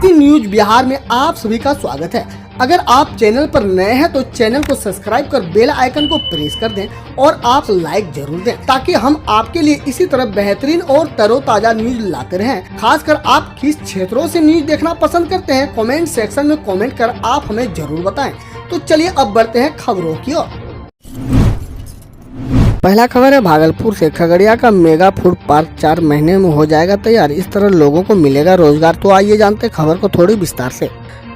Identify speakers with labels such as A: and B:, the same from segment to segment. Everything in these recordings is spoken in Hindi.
A: एसपी न्यूज बिहार में आप सभी का स्वागत है। अगर आप चैनल पर नए हैं तो चैनल को सब्सक्राइब कर बेल आइकन को प्रेस कर दें और आप लाइक जरूर दें ताकि हम आपके लिए इसी तरह बेहतरीन और तरोताजा न्यूज लाते रहें। खासकर आप किस क्षेत्रों से न्यूज देखना पसंद करते हैं, कमेंट सेक्शन में कमेंट कर आप हमें जरूर बताएं। तो चलिए अब बढ़ते हैं खबरों की ओर। पहला खबर है भागलपुर से। खगड़िया का मेगा फूड पार्क 4 महीने में हो जाएगा तैयार, इस तरह लोगों को मिलेगा रोजगार। तो आइए जानते हैं खबर को थोड़ी विस्तार से।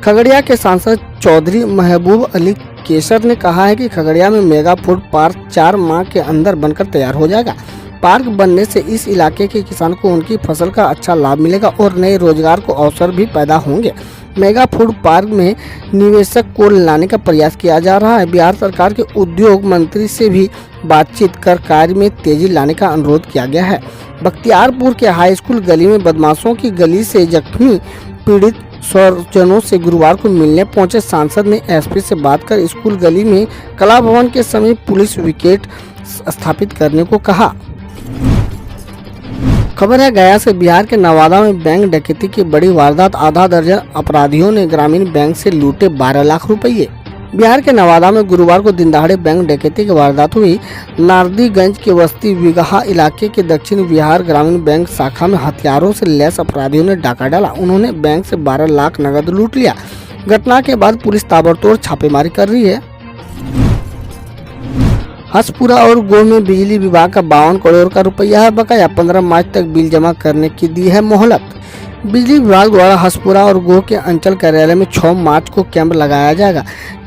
A: खगड़िया के सांसद चौधरी महबूब अली केसर ने कहा है कि खगड़िया में मेगा फूड पार्क 4 माह के अंदर बनकर तैयार हो जाएगा। पार्क बनने से इस इलाके के किसान को उनकी फसल का अच्छा लाभ मिलेगा और नए रोजगार को अवसर भी पैदा होंगे। मेगा फूड पार्क में निवेशक को लाने का प्रयास किया जा रहा है। बिहार सरकार के उद्योग मंत्री से भी बातचीत कर कार्य में तेजी लाने का अनुरोध किया गया है। बख्तियारपुर के हाई स्कूल गली में बदमाशों की गली से जख्मी पीड़ित स्वजनों से गुरुवार को मिलने पहुंचे सांसद ने एसपी से बात कर स्कूल गली में कला भवन के समीप पुलिस विकेट स्थापित करने को कहा। खबर है गया से। बिहार के नवादा में बैंक डकैती की बड़ी वारदात, आधा दर्जन अपराधियों ने ग्रामीण बैंक से लूटे 12 लाख रुपये। बिहार के नवादा में गुरुवार को दिन दहाड़े बैंक डकैती की वारदात हुई। नारदीगंज के बस्ती बिगहा इलाके के दक्षिण बिहार ग्रामीण बैंक शाखा में हथियारों से लैस अपराधियों ने डाका डाला। उन्होंने बैंक से 12 लाख नकद लूट लिया। घटना के बाद पुलिस ताबड़तोड़ छापेमारी कर रही है। हसपुरा और गोह में बिजली विभाग का 52 करोड़ का रुपया है बकाया। 15 मार्च तक बिल जमा करने की दी है मोहलत। बिजली विभाग द्वारा हसपुरा और गोह के अंचल कार्यालय में 6 मार्च को कैंप लगाया जाएगा।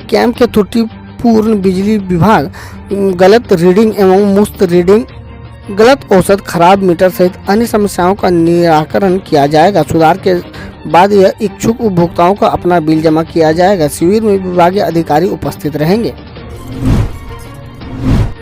A: कैंप के त्रुटिपूर्ण बिजली विभाग गलत रीडिंग एवं मुफ्त रीडिंग, गलत औसत, खराब मीटर सहित अन्य समस्याओं का निराकरण किया जाएगा। सुधार के बाद यह इच्छुक उपभोक्ताओं का अपना बिल जमा किया जाएगा। शिविर में विभागीय अधिकारी उपस्थित रहेंगे।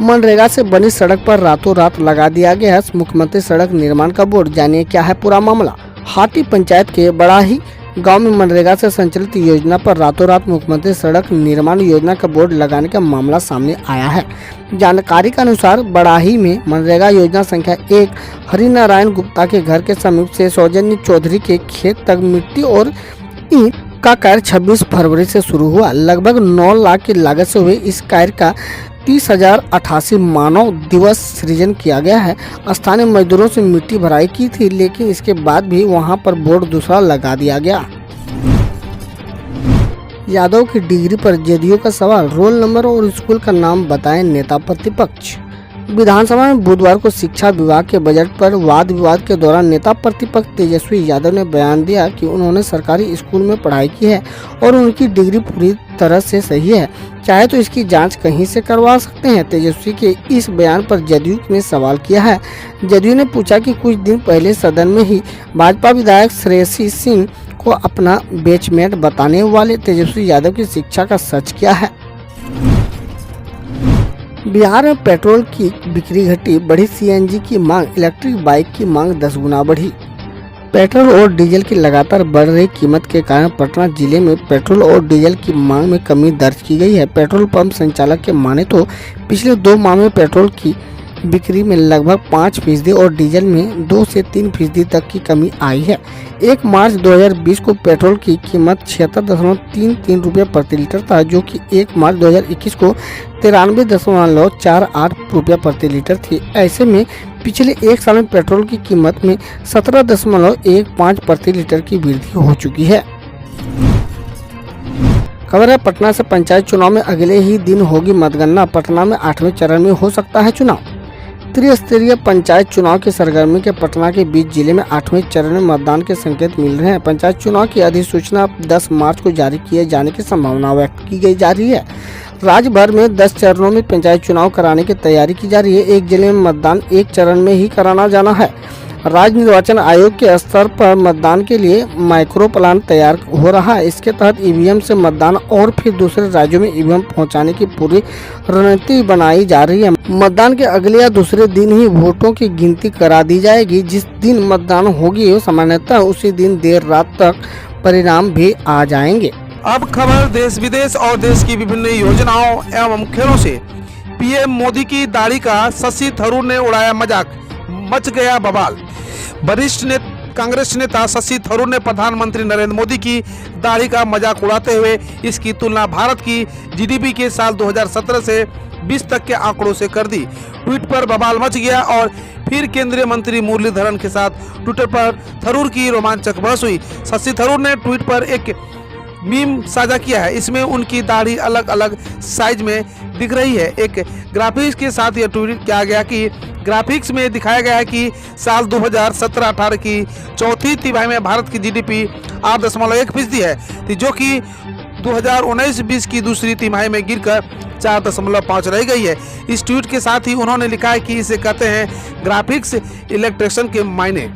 A: मनरेगा से बनी सड़क पर रातों रात लगा दिया गया मुख्यमंत्री सड़क निर्माण का बोर्ड। जानिए क्या है पूरा मामला। हाटी पंचायत के बड़ाही गांव में मनरेगा से संचालित योजना पर रातों रात मुख्यमंत्री सड़क निर्माण योजना का बोर्ड लगाने का मामला सामने आया है। जानकारी के अनुसार बड़ाही में मनरेगा योजना संख्या 1 हरिनारायण गुप्ता के घर के समीप से सौजन्य चौधरी के खेत तक मिट्टी और ईंट का कार्य 26 फरवरी से शुरू हुआ। लगभग 9 लाख की लागत से हुए इस कार्य का 30,088 मानव दिवस सृजन किया गया है। स्थानीय मजदूरों से मिट्टी भराई की थी, लेकिन इसके बाद भी वहां पर बोर्ड दूसरा लगा दिया गया। यादव की डिग्री पर जदयू का सवाल, रोल नंबर और स्कूल का नाम बताएं नेता प्रतिपक्ष। विधानसभा में बुधवार को शिक्षा विभाग के बजट पर वाद विवाद के दौरान नेता प्रतिपक्ष तेजस्वी यादव ने बयान दिया कि उन्होंने सरकारी स्कूल में पढ़ाई की है और उनकी डिग्री पूरी तरह से सही है, चाहे तो इसकी जांच कहीं से करवा सकते हैं। तेजस्वी के इस बयान पर जदयू ने सवाल किया है। जदयू ने पूछा कि कुछ दिन पहले सदन में ही भाजपा विधायक श्रेयसी सिंह को अपना बैचमेट बताने वाले तेजस्वी यादव की शिक्षा का सच क्या है। बिहार में पेट्रोल की बिक्री घटी, बढ़ी सीएनजी की मांग, इलेक्ट्रिक बाइक की मांग 10 गुना बढ़ी। पेट्रोल और डीजल की लगातार बढ़ रही कीमत के कारण पटना जिले में पेट्रोल और डीजल की मांग में कमी दर्ज की गई है। पेट्रोल पंप संचालक के माने तो पिछले 2 माह में पेट्रोल की बिक्री में लगभग 5% और डीजल में 2 से 3% तक की कमी आई है। 1 मार्च 2020 को पेट्रोल की कीमत 76.33 रुपये प्रति लीटर था, जो कि 1 मार्च 2021 को 93.48 रुपये प्रति लीटर थी। ऐसे में पिछले 1 साल में पेट्रोल की कीमत में 17.15 प्रति लीटर की वृद्धि हो चुकी है। खबर है पटना से। पंचायत चुनाव में अगले ही दिन होगी मतगणना। पटना में 8वें चरण में हो सकता है चुनाव। त्रिस्तरीय पंचायत चुनाव की सरगर्मी के पटना के बीच जिले में 8वें चरण में मतदान के संकेत मिल रहे हैं। पंचायत चुनाव की अधिसूचना 10 मार्च को जारी किए जाने की संभावना व्यक्त की गई जा रही है। राज्य भर में 10 चरणों में पंचायत चुनाव कराने की तैयारी की जा रही है। एक जिले में मतदान 1 चरण में ही कराना जाना है। राज्य निर्वाचन आयोग के स्तर पर मतदान के लिए माइक्रो प्लान तैयार हो रहा है। इसके तहत ईवीएम से मतदान और फिर दूसरे राज्यों में ईवीएम पहुंचाने की पूरी रणनीति बनाई जा रही है। मतदान के अगले या दूसरे दिन ही वोटों की गिनती करा दी जाएगी। जिस दिन मतदान होगी सामान्यतः उसी दिन देर रात तक परिणाम भी आ जाएंगे।
B: अब खबर देश विदेश और देश की विभिन्न योजनाओं एवं खेलों से। पीएम मोदी की दाढ़ी का शशि थरूर ने उड़ाया मजाक, मच गया बवाल। वरिष्ठ कांग्रेस नेता शशि थरूर ने प्रधानमंत्री नरेंद्र मोदी की दाढ़ी का मजाक उड़ाते हुए इसकी तुलना भारत की जीडीपी के साल 2017 से 20 तक के आंकड़ों से कर दी। ट्वीट पर बवाल मच गया और फिर केंद्रीय मंत्री मुरलीधरन के साथ ट्विटर पर थरूर की रोमांचक बहस हुई। शशि थरूर ने ट्वीट पर एक मीम साझा किया है। इसमें उनकी दाढ़ी अलग अलग साइज में दिख रही है। एक ग्राफिक्स के साथ यह ट्वीट किया गया कि ग्राफिक्स में दिखाया गया है कि साल 2017-18 की चौथी तिमाही में भारत की जीडीपी 8.1% है, जो कि 2019-20 की दूसरी तिमाही में गिरकर 4.5 रह गई है। इस ट्वीट के साथ ही उन्होंने लिखा है कि इसे कहते हैं ग्राफिक्स इलेक्ट्रेशन के मायने।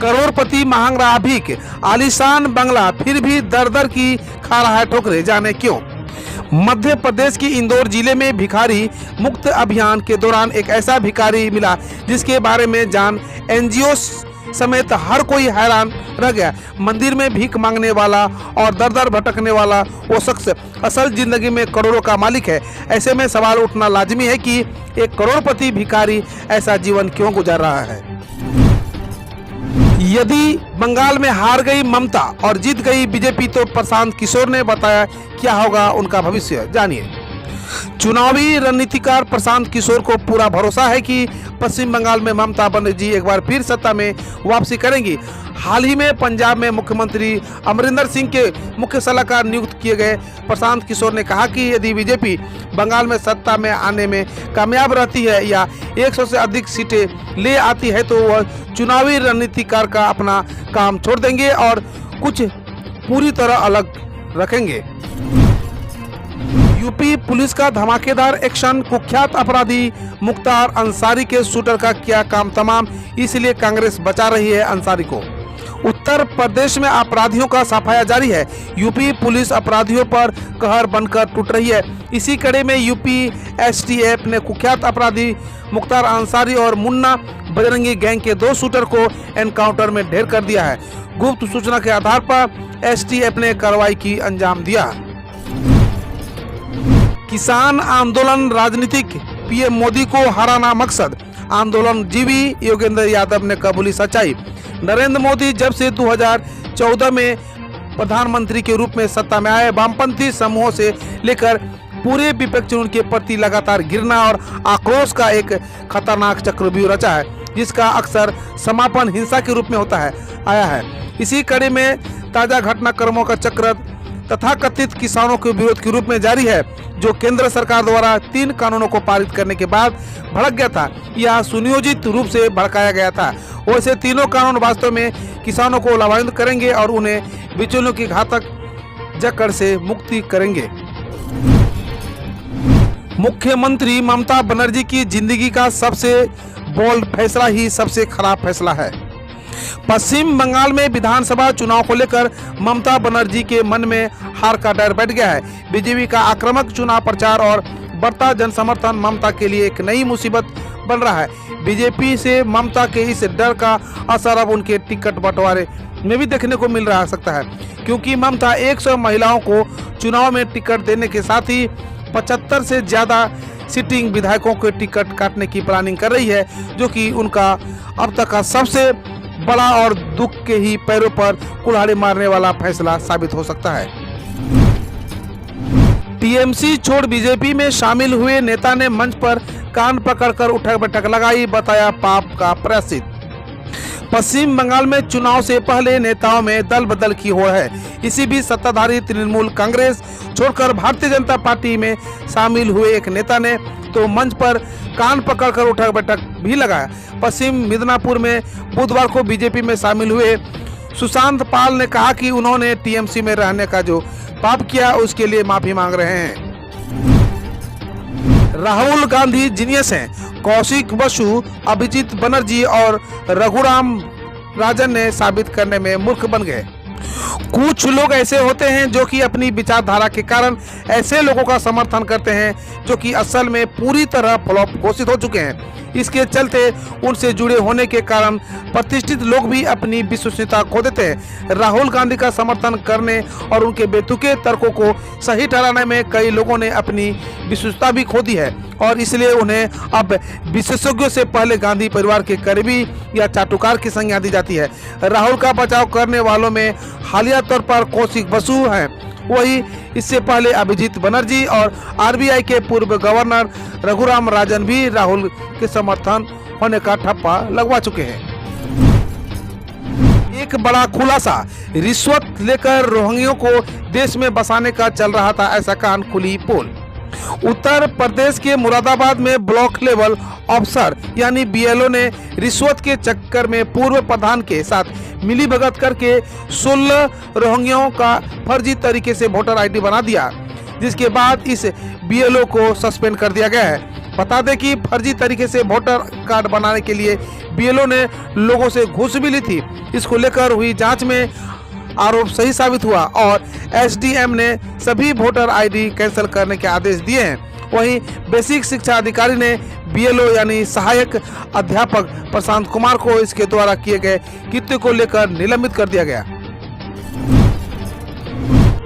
B: करोड़पति महंग रहा भीख, आलीशान बंगला फिर भी दर दर की खा रहा है ठोकरे, जाने क्यों। मध्य प्रदेश के इंदौर जिले में भिखारी मुक्त अभियान के दौरान एक ऐसा भिखारी मिला जिसके बारे में जान एनजीओ समेत हर कोई हैरान रह गया। मंदिर में भीख मांगने वाला और दर दर भटकने वाला वो शख्स असल जिंदगी में करोड़ों का मालिक है। ऐसे में सवाल उठना लाजमी है कि एक करोड़पति भिखारी ऐसा जीवन क्यों गुजार रहा है। यदि बंगाल में हार गई ममता और जीत गई बीजेपी तो प्रशांत किशोर ने बताया क्या होगा उनका भविष्य, जानिए। चुनावी रणनीतिकार प्रशांत किशोर को पूरा भरोसा है कि पश्चिम बंगाल में ममता बनर्जी एक बार फिर सत्ता में वापसी करेंगी। हाल ही में पंजाब में मुख्यमंत्री अमरिंदर सिंह के मुख्य सलाहकार नियुक्त किए गए प्रशांत किशोर ने कहा कि यदि बीजेपी बंगाल में सत्ता में आने में कामयाब रहती है या 100 से अधिक सीटें ले आती है तो वह चुनावी रणनीतिकार का अपना काम छोड़ देंगे और कुछ पूरी तरह अलग रखेंगे। यूपी पुलिस का धमाकेदार एक्शन, कुख्यात अपराधी मुख्तार अंसारी के शूटर का किया काम तमाम, इसलिए कांग्रेस बचा रही है अंसारी को। उत्तर प्रदेश में अपराधियों का सफाया जारी है। यूपी पुलिस अपराधियों पर कहर बनकर टूट रही है। इसी कड़ी में यूपी एसटीएफ ने कुख्यात अपराधी मुख्तार अंसारी और मुन्ना बजरंगी गैंग के 2 शूटर को एनकाउंटर में ढेर कर दिया है। गुप्त सूचना के आधार पर एसटीएफ ने कार्रवाई की अंजाम दिया। किसान आंदोलन राजनीतिक, पीएम मोदी को हराना मकसद, आंदोलन जीवी योगेंद्र यादव ने कबूली सच्चाई। नरेंद्र मोदी जब से 2014 में प्रधानमंत्री के रूप में सत्ता में आए, वामपंथी समूहों से लेकर पूरे विपक्ष उनके प्रति लगातार गिरना और आक्रोश का एक खतरनाक चक्रव्यूह रचा है, जिसका अक्सर समापन हिंसा के रूप में होता है आया है। इसी कड़ी में ताजा घटनाक्रमों का चक्र तथाकथित किसानों के विरोध के रूप में जारी है, जो केंद्र सरकार द्वारा 3 कानूनों को पारित करने के बाद भड़क गया था। यह सुनियोजित रूप से भड़काया गया था। वैसे तीनों कानून वास्तव में किसानों को लाभान्वित करेंगे और उन्हें बिचौलियों की घातक जकड़ से मुक्ति करेंगे। मुख्यमंत्री ममता बनर्जी की जिंदगी का सबसे बोल्ड फैसला ही सबसे खराब फैसला है। पश्चिम बंगाल में विधानसभा चुनाव को लेकर ममता बनर्जी के मन में हार का डर बैठ गया है। बीजेपी का आक्रामक चुनाव प्रचार और बढ़ता जनसमर्थन ममता के लिए एक नई मुसीबत बन रहा है। बीजेपी से ममता के इस डर का असर अब उनके टिकट बंटवारे में भी देखने को मिल रहा सकता है, क्योंकि ममता 100 महिलाओं को चुनाव में टिकट देने के साथ ही 75 से ज्यादा सिटिंग विधायकों के टिकट काटने की प्लानिंग कर रही है, जो कि उनका अब तक का सबसे बड़ा और दुख के ही पैरों पर कुल्हाड़ी मारने वाला फैसला साबित हो सकता है। टीएमसी छोड़ बीजेपी में शामिल हुए नेता ने मंच पर कान पकड़कर उठक बैठक लगाई, बताया पाप का प्रायश्चित। पश्चिम बंगाल में चुनाव से पहले नेताओं में दल बदल की होड़ है। इसी बीच सत्ताधारी तृणमूल कांग्रेस छोड़कर भारतीय जनता पार्टी में शामिल हुए एक नेता ने तो मंच पर कान पकड़कर उठक बैठक भी लगाया। पश्चिम मिदनापुर में बुधवार को बीजेपी में शामिल हुए सुशांत पाल ने कहा कि उन्होंने टीएमसी में रहने का जो पाप किया उसके लिए माफी मांग रहे हैं। राहुल गांधी जीनियस हैं, कौशिक बसु, अभिजीत बनर्जी और रघुराम राजन ने साबित करने में मूर्ख बन गए। कुछ लोग ऐसे होते हैं जो कि अपनी विचारधारा के कारण ऐसे लोगों का समर्थन करते हैं जो कि असल में पूरी तरह फ्लॉप घोषित हो चुके हैं। इसके चलते उनसे जुड़े होने के कारण प्रतिष्ठित लोग भी अपनी विश्वसनीयता खो देते हैं। राहुल गांधी का समर्थन करने और उनके बेतुके तर्कों को सही ठहराने में कई लोगों ने अपनी विश्वसनीयता भी खो दी है और इसलिए उन्हें अब विशेषज्ञों से पहले गांधी परिवार के करीबी या चाटुकार की संज्ञा दी जाती है। राहुल का बचाव करने वालों में हालिया तौर पर कौशिक बसु हैं, वही इससे पहले अभिजीत बनर्जी और आरबीआई के पूर्व गवर्नर रघुराम राजन भी राहुल के समर्थन होने का ठप्पा लगवा चुके हैं। एक बड़ा खुलासा, रिश्वत लेकर रोहिंग्यों को देश में बसाने का चल रहा था ऐसा कान खुली पोल। उत्तर प्रदेश के मुरादाबाद में ब्लॉक लेवल अफसर यानी बीएलओ ने रिश्वत के चक्कर में पूर्व प्रधान के साथ मिलीभगत करके 16 रोहिंग्यों का फर्जी तरीके से वोटर आईडी बना दिया, जिसके बाद इस बीएलओ को सस्पेंड कर दिया गया है। बता दें कि फर्जी तरीके से वोटर कार्ड बनाने के लिए बीएलओ ने लोगों से घूस भी ली थी। इसको लेकर हुई जांच में आरोप सही साबित हुआ और एसडीएम ने सभी वोटर आईडी कैंसिल करने के आदेश दिए हैं। वहीं बेसिक शिक्षा अधिकारी ने बीएलओ यानी सहायक अध्यापक प्रशांत कुमार को इसके द्वारा किए गए कृत्य को लेकर निलंबित कर दिया गया।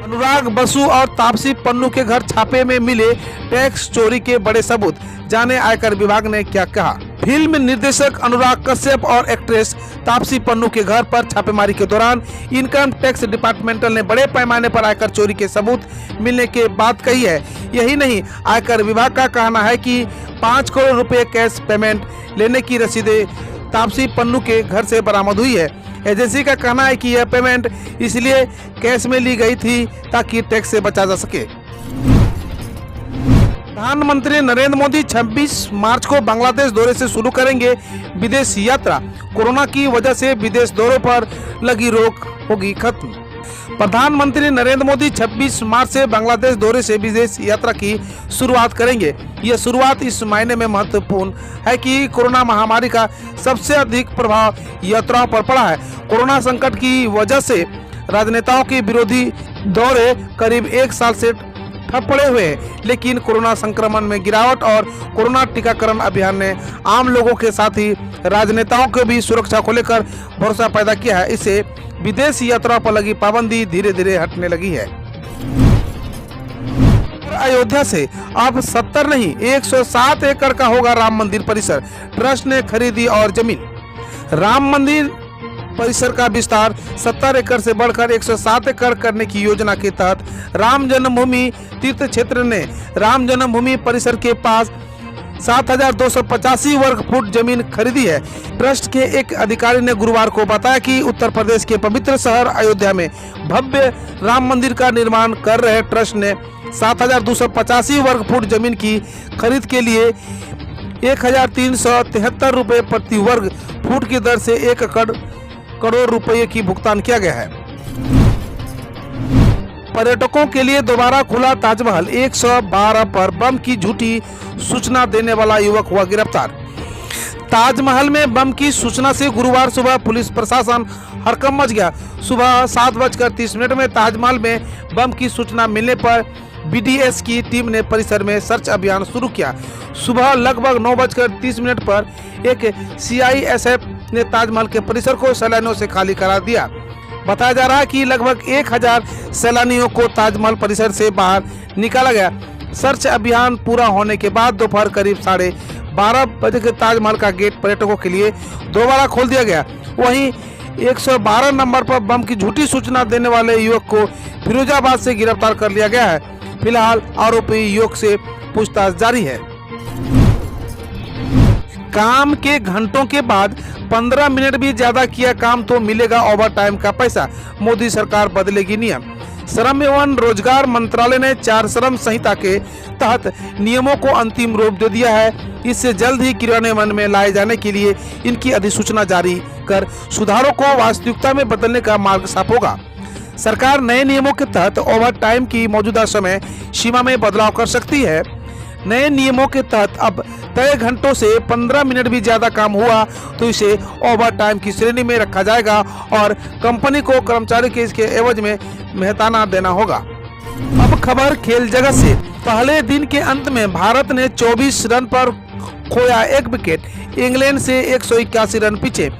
B: अनुराग बसु और तापसी पन्नू के घर छापे में मिले टैक्स चोरी के बड़े सबूत, जाने आयकर विभाग ने क्या कहा। फिल्म निर्देशक अनुराग कश्यप और एक्ट्रेस तापसी पन्नू के घर पर छापेमारी के दौरान इनकम टैक्स डिपार्टमेंटल ने बड़े पैमाने पर आयकर चोरी के सबूत मिलने के बात कही है। यही नहीं, आयकर विभाग का कहना है कि 5 करोड़ रुपए कैश पेमेंट लेने की रसीदें तापसी पन्नू के घर से बरामद हुई है। एजेंसी का कहना है कि यह पेमेंट इसलिए कैश में ली गई थी ताकि टैक्स से बचा जा सके। प्रधानमंत्री नरेंद्र मोदी 26 मार्च को बांग्लादेश दौरे से शुरू करेंगे विदेश यात्रा। कोरोना की वजह से विदेश दौरों पर लगी रोक होगी खत्म। प्रधानमंत्री नरेंद्र मोदी 26 मार्च से बांग्लादेश दौरे से विदेश यात्रा की शुरुआत करेंगे। यह शुरुआत इस मायने में महत्वपूर्ण है कि कोरोना महामारी का सबसे अधिक प्रभाव यात्राओं पर पड़ा है। कोरोना संकट की वजह से राजनेताओं के विरोधी दौरे करीब 1 साल से ठप पड़े हुए हैं, लेकिन कोरोना संक्रमण में गिरावट और कोरोना टीकाकरण अभियान ने आम लोगों के साथ ही राजनेताओं को भी सुरक्षा को लेकर भरोसा पैदा किया है। इससे विदेश यात्रा पर लगी पाबंदी धीरे धीरे हटने लगी है। अयोध्या से अब 70 नहीं 107 एकड़ का होगा राम मंदिर परिसर, ट्रस्ट ने खरीदी और जमीन। राम मंदिर परिसर का विस्तार 70 एकड़ से बढ़कर 107 एकड़ करने की योजना के तहत राम जन्मभूमि तीर्थ क्षेत्र ने राम जन्मभूमि परिसर के पास 7,285 वर्ग फुट जमीन खरीदी है। ट्रस्ट के एक अधिकारी ने गुरुवार को बताया कि उत्तर प्रदेश के पवित्र शहर अयोध्या में भव्य राम मंदिर का निर्माण कर रहे ट्रस्ट ने 7,285 वर्ग फुट जमीन की खरीद के लिए 1,373 रुपये प्रति वर्ग फुट की दर से 1 करोड़ रुपये की भुगतान किया गया है। पर्यटकों के लिए दोबारा खुला ताजमहल, 112 पर बम की झूठी सूचना देने वाला युवक हुआ गिरफ्तार। ताजमहल में बम की सूचना से गुरुवार सुबह पुलिस प्रशासन हड़कंप मच गया। सुबह 7:30 में ताजमहल में बम की सूचना मिलने पर बीडीएस की टीम ने परिसर में सर्च अभियान शुरू किया। सुबह लगभग 9:30 पर एक सीआईएसएफ ने ताजमहल के परिसर को सैलानियों से खाली करा दिया। बताया जा रहा है कि लगभग 1000 सैलानियों को ताजमहल परिसर से बाहर निकाला गया। सर्च अभियान पूरा होने के बाद दोपहर करीब 12:30 बजे के ताजमहल का गेट पर्यटकों के लिए दोबारा खोल दिया गया। वहीं 112 नंबर पर बम की झूठी सूचना देने वाले युवक को फिरोजाबाद से गिरफ्तार कर लिया गया है। फिलहाल आरोपी युवक से पूछताछ जारी है। काम के घंटों के बाद 15 मिनट भी ज्यादा किया काम तो मिलेगा ओवर टाइम का पैसा, मोदी सरकार बदलेगी नियम। श्रम एवं रोजगार मंत्रालय ने 4 श्रम संहिता के तहत नियमों को अंतिम रूप दे दिया है। इससे जल्द ही क्रियान्वयन में लाए जाने के लिए इनकी अधिसूचना जारी कर सुधारों को वास्तविकता में बदलने का मार्ग साफ होगा। सरकार नए नियमों के तहत ओवर टाइम की मौजूदा समय सीमा में बदलाव कर सकती है। नए नियमों के तहत अब तय घंटों से 15 मिनट भी ज्यादा काम हुआ तो इसे ओवर टाइम की श्रेणी में रखा जाएगा और कंपनी को कर्मचारी के इसके एवज में मेहताना देना होगा। अब खबर खेल जगत से। पहले दिन के अंत में भारत ने 24 रन पर खोया 1 विकेट, इंग्लैंड से 181 रन पीछे।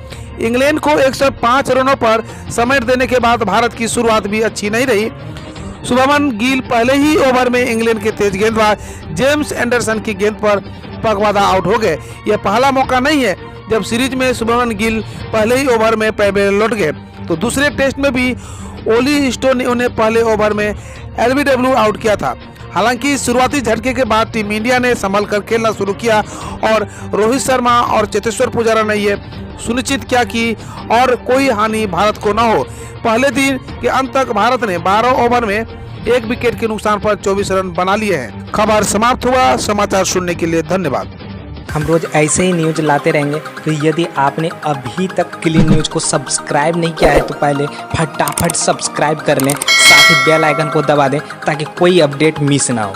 B: इंग्लैंड को 105 रनों पर समेट देने के बाद भारत की शुरुआत भी अच्छी नहीं रही। शुभमन गिल पहले ही ओवर में इंग्लैंड के तेज गेंदबाज जेम्स एंडरसन की गेंद पर पगवादा आउट हो गए। यह पहला मौका नहीं है जब सीरीज में शुभमन गिल पहले ही ओवर में पैबे लौट गए। तो दूसरे टेस्ट में भी ओली स्टोन ने उन्हें पहले ओवर में एलबीडब्ल्यू आउट किया था। हालांकि शुरुआती झटके के बाद टीम इंडिया ने संभल कर खेलना शुरू किया और रोहित शर्मा और चेतेश्वर पुजारा ने यह सुनिश्चित किया कि और कोई हानि भारत को न हो। पहले दिन के अंत तक भारत ने 12 ओवर में 1 विकेट के नुकसान पर 24 रन बना लिए हैं। खबर समाप्त हुआ। समाचार सुनने के लिए धन्यवाद।
C: हम रोज ऐसे ही न्यूज लाते रहेंगे, तो यदि आपने अभी तक क्लीन न्यूज को सब्सक्राइब नहीं किया है तो पहले फटाफट सब्सक्राइब कर लें, साथ ही बेल आइकन को दबा दें ताकि कोई अपडेट मिस ना हो।